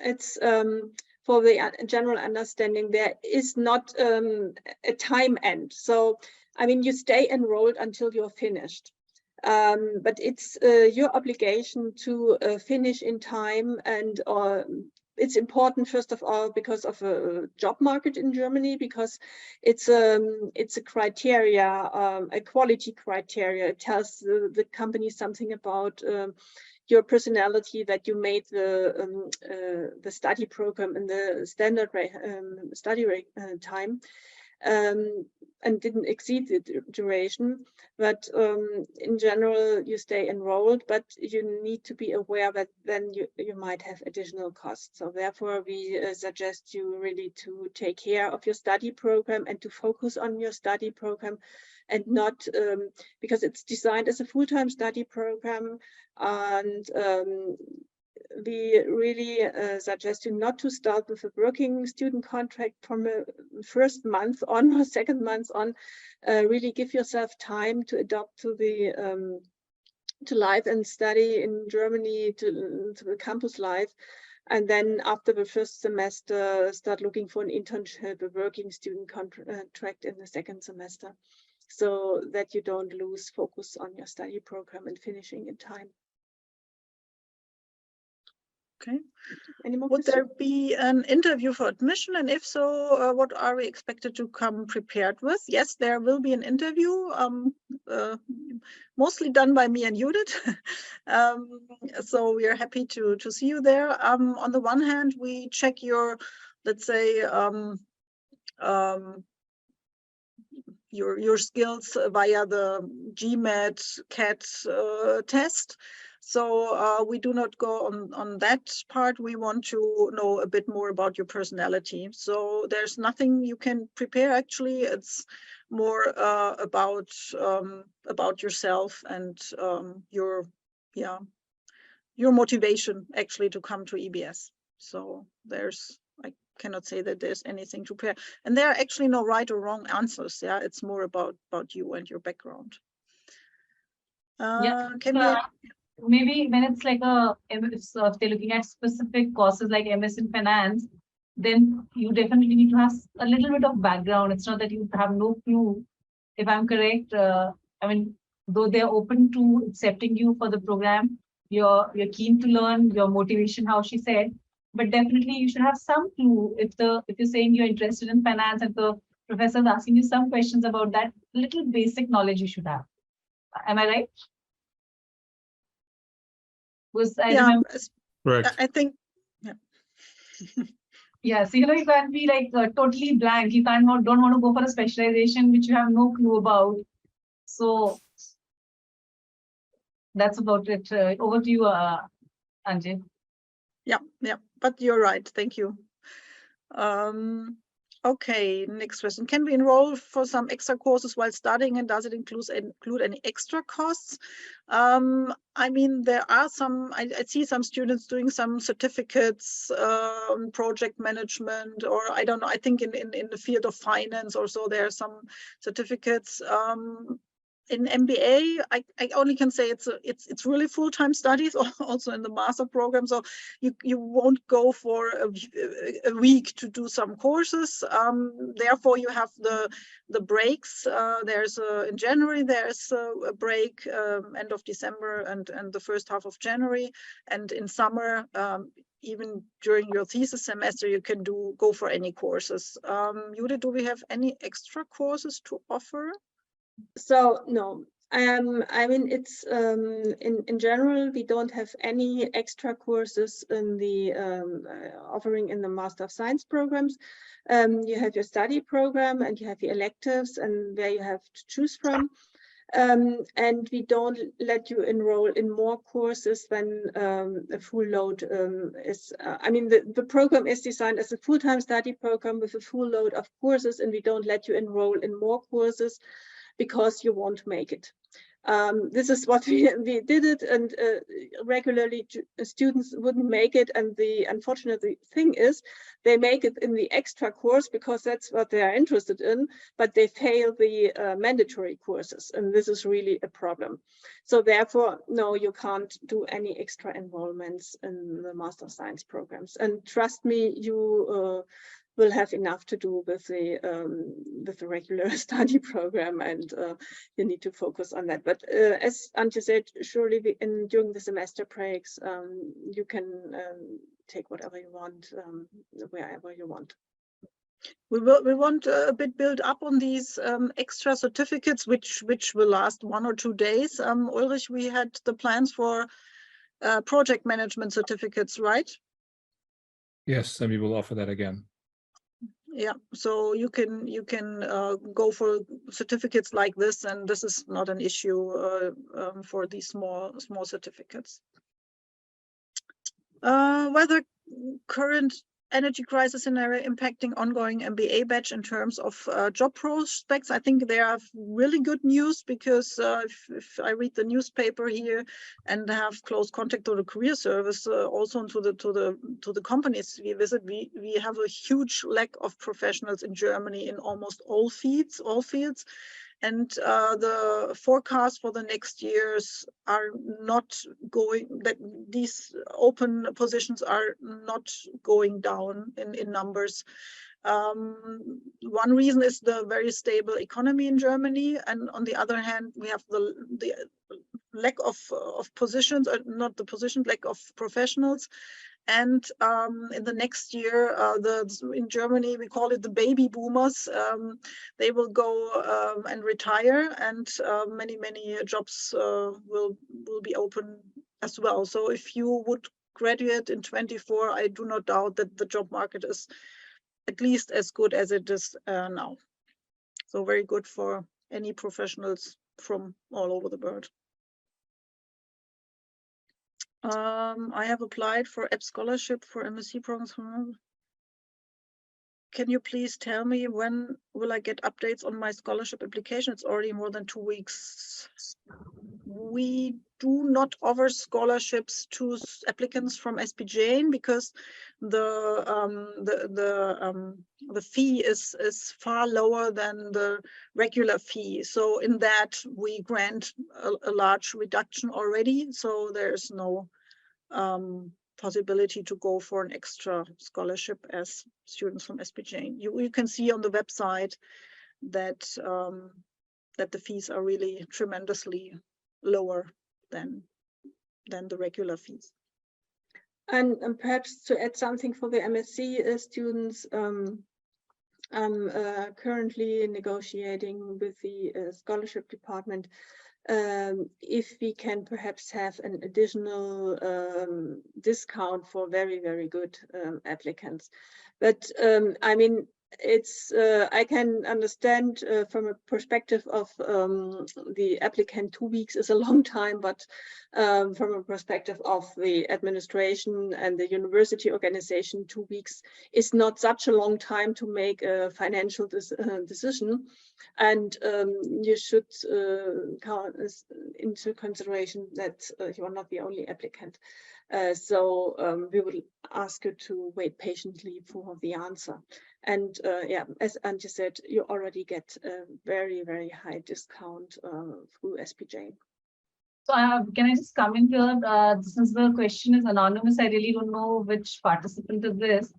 it's for the general understanding, there is not a time end. So, I mean, you stay enrolled until you're finished. But it's your obligation to finish in time, and it's important, first of all, because of a job market in Germany, because it's a criteria, a quality criteria. It tells the company something about your personality, that you made the study program in the standard study time. And didn't exceed the duration, but in general you stay enrolled, but you need to be aware that then you might have additional costs. So therefore we suggest you really to take care of your study program and to focus on your study program, and not because it's designed as a full-time study program, and we really suggest you not to start with a working student contract from a first month on or second month on. Really give yourself time to adapt to the to life and study in Germany, to the campus life, and then after the first semester start looking for an internship, a working student contract in the second semester, so that you don't lose focus on your study program and finishing in time. Okay. Any more Would questions? there be an interview for admission? And if so, what are we expected to come prepared with? Yes, there will be an interview, mostly done by me and Judith. So we are happy to see you there. On the one hand, we check your, let's say, your skills via the GMAT CAT test. So we do not go on that part. We want to know a bit more about your personality. So there's nothing you can prepare, actually. It's more about yourself and your motivation actually to come to EBS. So I cannot say that there's anything to prepare, and there are actually no right or wrong answers. Yeah, it's more about you and your background. Maybe when it's like if they're looking at specific courses like MS in finance, then you definitely need to have a little bit of background. It's not that you have no clue. If I'm correct, I mean, though they're open to accepting you for the program, you're keen to learn, your motivation, how she said, but definitely you should have some clue. If you're saying you're interested in finance and the professor is asking you some questions about that, little basic knowledge you should have. Am I right? Because I remember, Correct. I think, yeah, so you can't be like totally blank. You don't want to go for a specialization which you have no clue about. So that's about it. Over to you, Anjay. Yeah, but you're right. Thank you. Okay, next question. Can we enroll for some extra courses while studying, and does it include any extra costs? I mean, there are some, I see some students doing some certificates, project management, or I don't know, I think in the field of finance or so, there are some certificates. In MBA, I only can say it's really full-time studies, also in the master program. So you won't go for a week to do some courses. Therefore, you have the breaks. There's in January there's a break, end of December and the first half of January, and in summer. Even during your thesis semester, you can go for any courses. Judith, do we have any extra courses to offer? So no, I mean, it's in general, we don't have any extra courses in the offering in the Master of Science programs. You have your study program and you have your electives, and where you have to choose from. And we don't let you enroll in more courses than a full load is. I mean, the program is designed as a full-time study program with a full load of courses, and we don't let you enroll in more courses because you won't make it. This is what we did it, and regularly students wouldn't make it. And the unfortunate thing is they make it in the extra course because that's what they are interested in, but they fail the mandatory courses. And this is really a problem. So therefore, no, you can't do any extra enrollments in the Master of Science programs. And trust me, you will have enough to do with the regular study program, and you need to focus on that. But as Antje said, surely during the semester breaks, you can take whatever you want, wherever you want. We want a bit build up on these extra certificates, which will last 1 or 2 days. Ulrich, we had the plans for project management certificates, right? Yes, and we will offer that again. Yeah, so you can go for certificates like this, and this is not an issue for these small certificates. Whether current energy crisis scenario impacting ongoing MBA batch in terms of job prospects, I think they have really good news, because if I read the newspaper here and have close contact to the career service, also to the companies we visit, we have a huge lack of professionals in Germany in almost all fields. And the forecast for the next years are not going, that these open positions are not going down in numbers. One reason is the very stable economy in Germany, and on the other hand, we have the lack of positions, not the position, lack of professionals. And in the next year, in Germany, we call it the baby boomers. They will go and retire, and many jobs will be open as well. So if you would graduate in 24, I do not doubt that the job market is at least as good as it is now. So very good for any professionals from all over the world. I have applied for app scholarship for MSc programs. Can you please tell me when will I get updates on my scholarship application? It's already more than 2 weeks. We do not offer scholarships to applicants from SPJ because the fee is far lower than the regular fee. So in that we grant a large reduction already. So there's no possibility to go for an extra scholarship as students from SPJ. You can see on the website that that the fees are really tremendously lower than the regular fees. And perhaps to add something for the MSc students, I'm currently negotiating with the scholarship department if we can perhaps have an additional discount for very good applicants. But I mean, it's I can understand from a perspective of the applicant, 2 weeks is a long time, but from a perspective of the administration and the university organization, 2 weeks is not such a long time to make a financial decision. And you should count into consideration that you are not the only applicant. So we will ask you to wait patiently for the answer. And yeah, as Antje said, you already get a very high discount through SPJ. So can I just come in here? Since the question is anonymous, I really don't know which participant is this.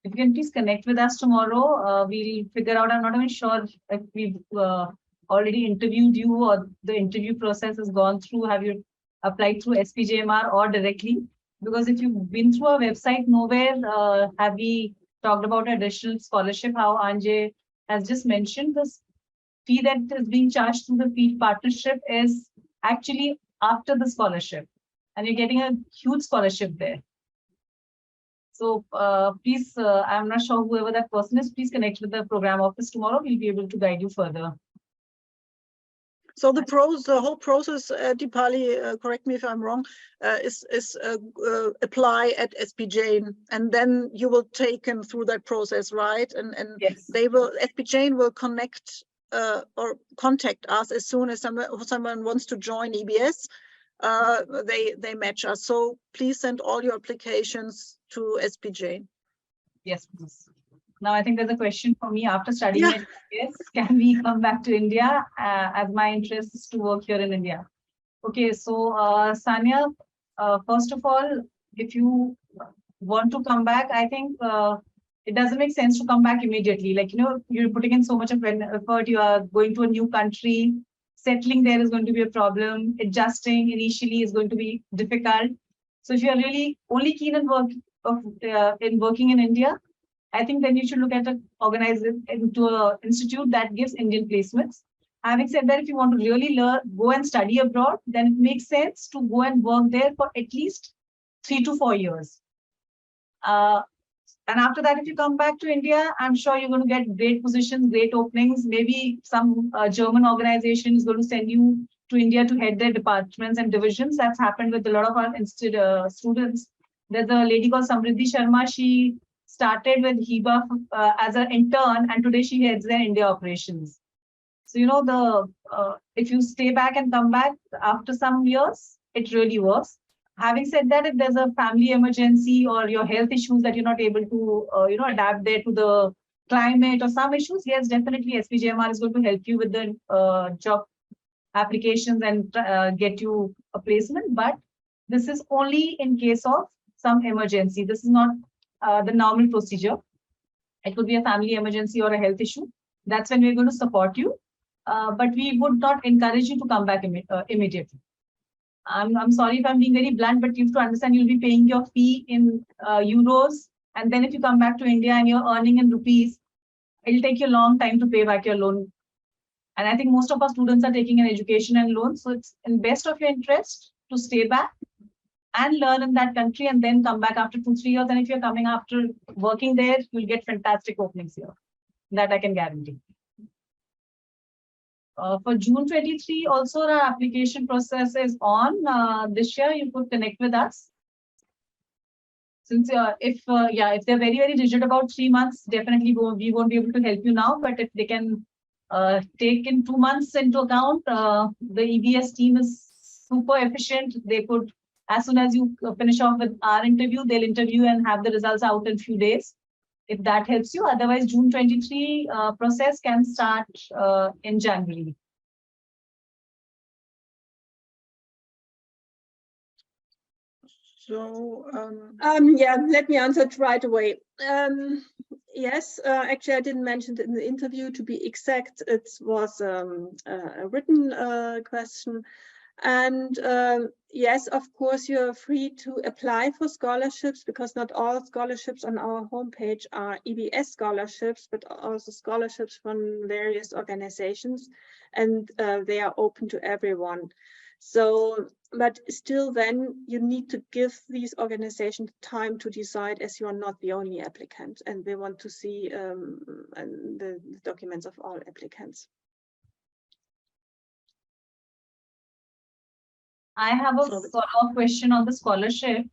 If you can please connect with us tomorrow, we'll figure out. I'm not even sure if we've already interviewed you or the interview process has gone through. Have you applied through SPJMR or directly? Because if you've been through our website, nowhere have we talked about additional scholarship. How Anje has just mentioned, this fee that is being charged through the fee partnership is actually after the scholarship, and you're getting a huge scholarship there. So please, I'm not sure whoever that person is, please connect with the program office tomorrow. We'll be able to guide you further. So the whole process, Deepali, correct me if I'm wrong, is apply at SP Jain, and then you will take them through that process, right? And Yes. they will, SP Jain will connect or contact us as soon as someone wants to join EBS. They match us. So please send all your applications to SP Jain. Yes, please. Now I think there's a question for me after studying at EBS. Can we come back to India as my interest is to work here in India? Okay, so Sanya, first of all, if you want to come back, I think it doesn't make sense to come back immediately. Like, you know, you're putting in so much of effort, you are going to a new country, settling there is going to be a problem, adjusting initially is going to be difficult. So if you're really only keen in working in India, I think then you should look at into an institute that gives Indian placements. Having said that, if you want to really go and study abroad, then it makes sense to go and work there for at least 3 to 4 years. And after that, if you come back to India, I'm sure you're going to get great positions, great openings. Maybe some German organization is going to send you to India to head their departments and divisions. That's happened with a lot of our students. There's a lady called Samriddhi Sharma. She started with HIBA as an intern, and today she heads their India operations. So, you know, if you stay back and come back after some years, it really works. Having said that, if there's a family emergency or your health issues that you're not able to, adapt there to the climate or some issues, yes, definitely SPJMR is going to help you with the job applications and get you a placement. But this is only in case of some emergency. This is not the normal procedure. It could be a family emergency or a health issue. That's when we're going to support you. But we would not encourage you to come back immediately. I'm sorry if I'm being very blunt, but you have to understand you'll be paying your fee in euros. And then if you come back to India and you're earning in rupees, it'll take you a long time to pay back your loan. And I think most of our students are taking an education and loan. So it's in best of your interest to stay back and learn in that country and then come back after 2-3 years. And if you're coming after working there, you'll get fantastic openings here. That I can guarantee. For June 23, also our application process is on. This year, you could connect with us. Since if they're very, very rigid about 3 months, definitely we won't be able to help you now. But if they can take in 2 months into account, the EBS team is super efficient. They could, as soon as you finish off with our interview, they'll interview and have the results out in a few days. If that helps you. Otherwise, June 23 process can start in January. So, let me answer it right away. Yes, actually, I didn't mention it in the interview. To be exact, it was a written question. And yes, of course, you're free to apply for scholarships, because not all scholarships on our homepage are EBS scholarships, but also scholarships from various organizations, and they are open to everyone. So, but still then you need to give these organizations time to decide, as you are not the only applicant, and they want to see the documents of all applicants. I have a follow-up question on the scholarship.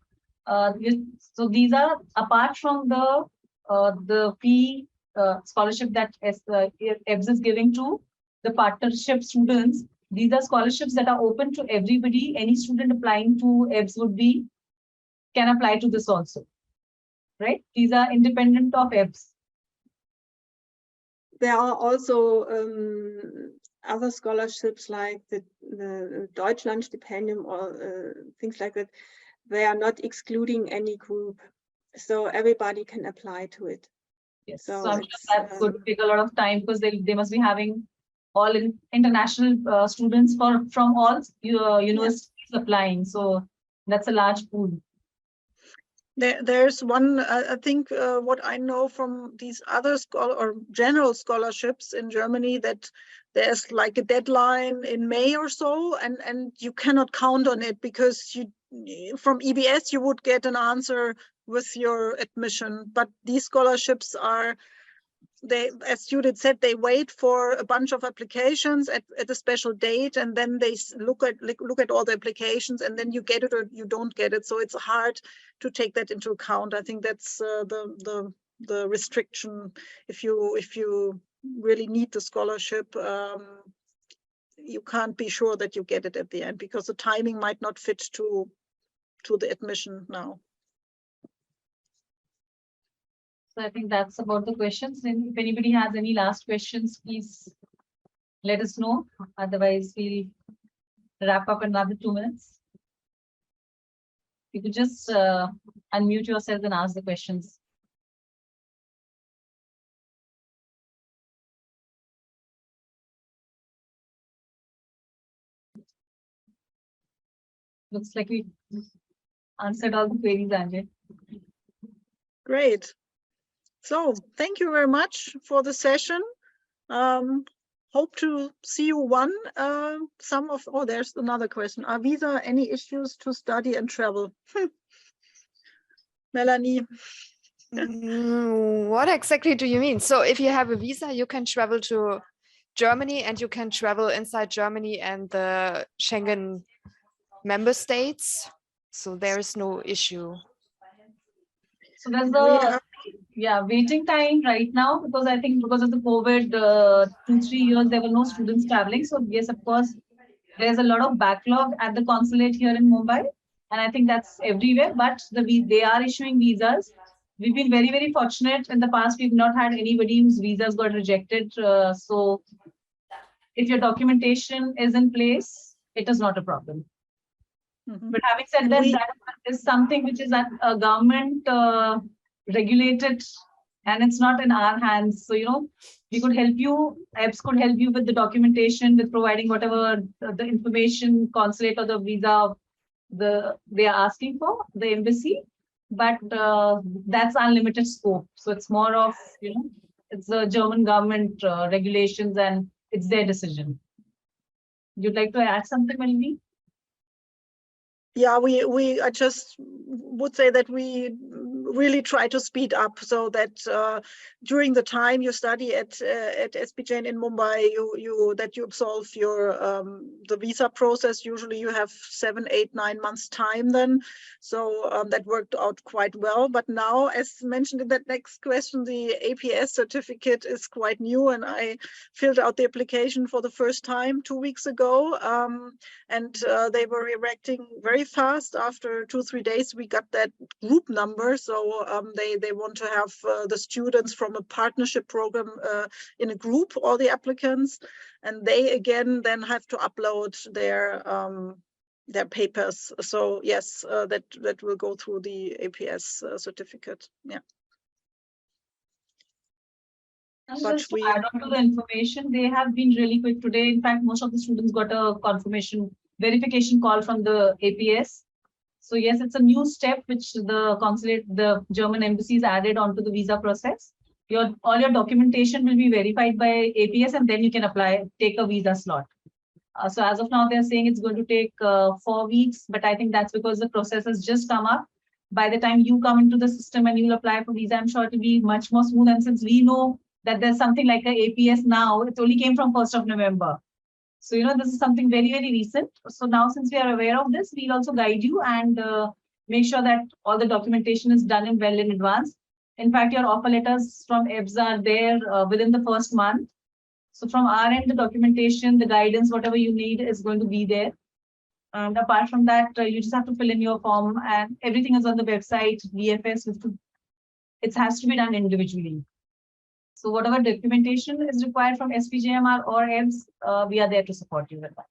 So these are apart from the fee scholarship that EBS is giving to the partnership students. These are scholarships that are open to everybody. Any student applying to EBS can apply to this also, right? These are independent of EBS. There are also other scholarships like the Deutschlandstipendium or things like that. They are not excluding any group, so everybody can apply to it. Yes, so I'm sure that could take a lot of time, because they must be having all international students from all universities applying. So that's a large pool. There's one, I think what I know from these other general scholarships in Germany, that there's like a deadline in May or so, and you cannot count on it, because from EBS you would get an answer with your admission. But these scholarships are they, as Judith said, they wait for a bunch of applications at a special date, and then they look at all the applications, and then you get it or you don't get it. So it's hard to take that into account. I think that's the restriction. If you really need the scholarship, you can't be sure that you get it at the end, because the timing might not fit to the admission now. So I think that's about the questions. And if anybody has any last questions, please let us know. Otherwise, we'll wrap up another 2 minutes. You could just unmute yourself and ask the questions. Looks like we answered all the queries, Anjay. Great. So thank you very much for the session. Hope to see you one. Oh, there's another question. Are visa any issues to study and travel? Melanie. What exactly do you mean? So if you have a visa, you can travel to Germany, and you can travel inside Germany and the Schengen member states. So there is no issue. So there's the waiting time right now, because I think because of the COVID 2-3 years there were no students traveling. So yes, of course, there's a lot of backlog at the consulate here in Mumbai, and I think that's everywhere. But they are issuing visas. We've been very, very fortunate in the past. We've not had anybody whose visas got rejected. So if your documentation is in place, it is not a problem. But having said that, that is something which is at a government regulated, and it's not in our hands. So, we could help you, EBS could help you with the documentation, with providing whatever the information, consulate or the visa they are asking for, the embassy. But that's unlimited scope. So it's more of, it's the German government regulations, and it's their decision. You'd like to add something, Melanie? Yeah, I just would say that we really try to speed up, so that during the time you study at SPJN in Mumbai, you absolve your the visa process. Usually you have 7, 8, 9 months time then, so that worked out quite well. But now, as mentioned in that next question, the APS certificate is quite new, and I filled out the application for the first time 2 weeks ago, and they were reacting very fast. After 2-3 days we got that group number, so they want to have the students from a partnership program in a group, all the applicants, and they again then have to upload their papers. So yes, that will go through the APS certificate. Yeah. And just to add on to the information, they have been really quick today. In fact, most of the students got a verification call from the APS. So yes, it's a new step which the consulate, the German embassies added onto the visa process. All your documentation will be verified by APS, and then you can take a visa slot. So as of now, they're saying it's going to take 4 weeks, but I think that's because the process has just come up. By the time you come into the system and you'll apply for visa, I'm sure it will be much more smooth. And since we know that there's something like a APS now, it only came from 1st of November. So, this is something very, very recent. So now, since we are aware of this, we'll also guide you and make sure that all the documentation is done well in advance. In fact, your offer letters from EBS are there within the first month. So from our end, the documentation, the guidance, whatever you need is going to be there. And apart from that, you just have to fill in your form, and everything is on the website, VFS. It has to be done individually. So whatever documentation is required from SPJMR or EBS, we are there to support you with that.